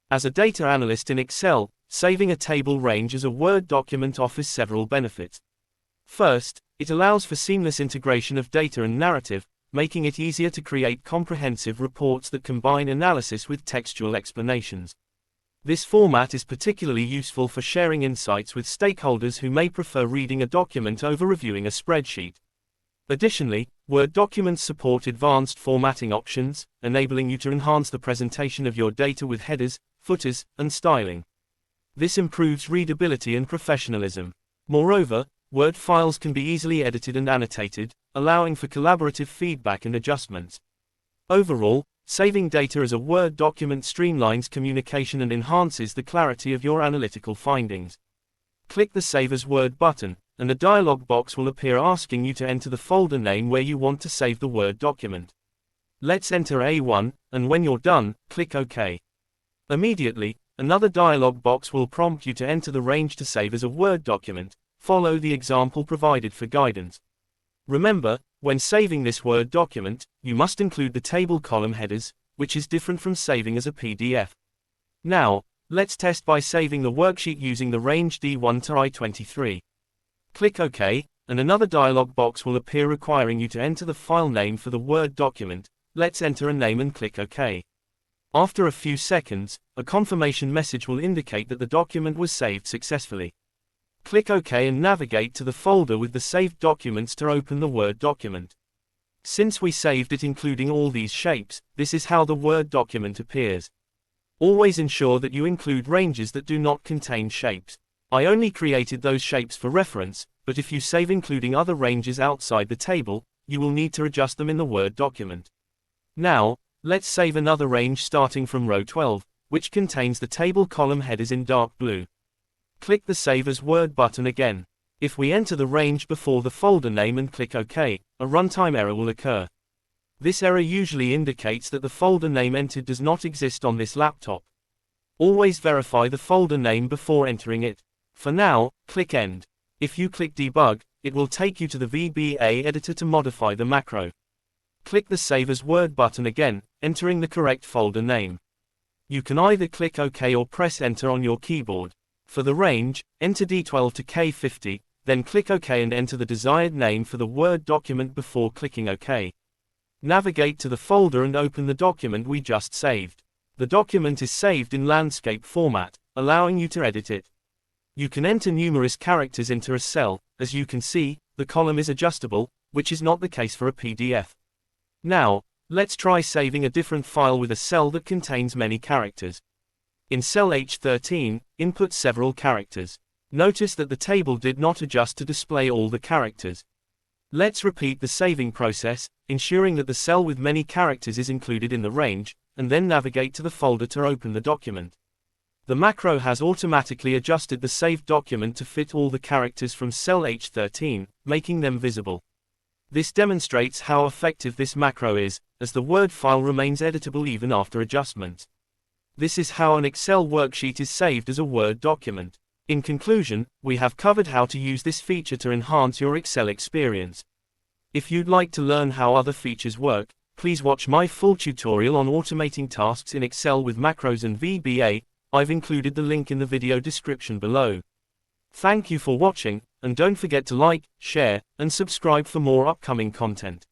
As a data analyst in Excel, saving a table range as a Word document offers several benefits. First, it allows for seamless integration of data and narrative, making it easier to create comprehensive reports that combine analysis with textual explanations. This format is particularly useful for sharing insights with stakeholders who may prefer reading a document over reviewing a spreadsheet. Additionally, Word documents support advanced formatting options, enabling you to enhance the presentation of your data with headers, footers, and styling. This improves readability and professionalism. Moreover, Word files can be easily edited and annotated, allowing for collaborative feedback and adjustments. Overall, saving data as a Word document streamlines communication and enhances the clarity of your analytical findings. Click the Save as Word button, and a dialog box will appear asking you to enter the folder name where you want to save the Word document. Let's enter A1, and when you're done, click OK. Immediately, another dialog box will prompt you to enter the range to save as a Word document. Follow the example provided for guidance. Remember, when saving this Word document, you must include the table column headers, which is different from saving as a PDF. Now, let's test by saving the worksheet using the range D1 to I23. Click OK, and another dialog box will appear requiring you to enter the file name for the Word document. Let's enter a name and click OK. After a few seconds, a confirmation message will indicate that the document was saved successfully. Click OK and navigate to the folder with the saved documents to open the Word document. Since we saved it including all these shapes, this is how the Word document appears. Always ensure that you include ranges that do not contain shapes. I only created those shapes for reference, but if you save including other ranges outside the table, you will need to adjust them in the Word document. Now, let's save another range starting from row 12, which contains the table column headers in dark blue. Click the Save as Word button again. If we enter the range before the folder name and click OK, a runtime error will occur. This error usually indicates that the folder name entered does not exist on this laptop. Always verify the folder name before entering it. For now, click End. If you click Debug, it will take you to the VBA editor to modify the macro. Click the Save as Word button again, entering the correct folder name. You can either click OK or press Enter on your keyboard. For the range, enter D12 to K50, then click OK and enter the desired name for the Word document before clicking OK. Navigate to the folder and open the document we just saved. The document is saved in landscape format, allowing you to edit it. You can enter numerous characters into a cell. As you can see, the column is adjustable, which is not the case for a PDF. Now, let's try saving a different file with a cell that contains many characters. In cell H13, input several characters. Notice that the table did not adjust to display all the characters. Let's repeat the saving process, ensuring that the cell with many characters is included in the range, and then navigate to the folder to open the document. The macro has automatically adjusted the saved document to fit all the characters from cell H13, making them visible. This demonstrates how effective this macro is, as the Word file remains editable even after adjustments. This is how an Excel worksheet is saved as a Word document. In conclusion, we have covered how to use this feature to enhance your Excel experience. If you'd like to learn how other features work, please watch my full tutorial on automating tasks in Excel with macros and VBA. I've included the link in the video description below. Thank you for watching, and don't forget to like, share, and subscribe for more upcoming content.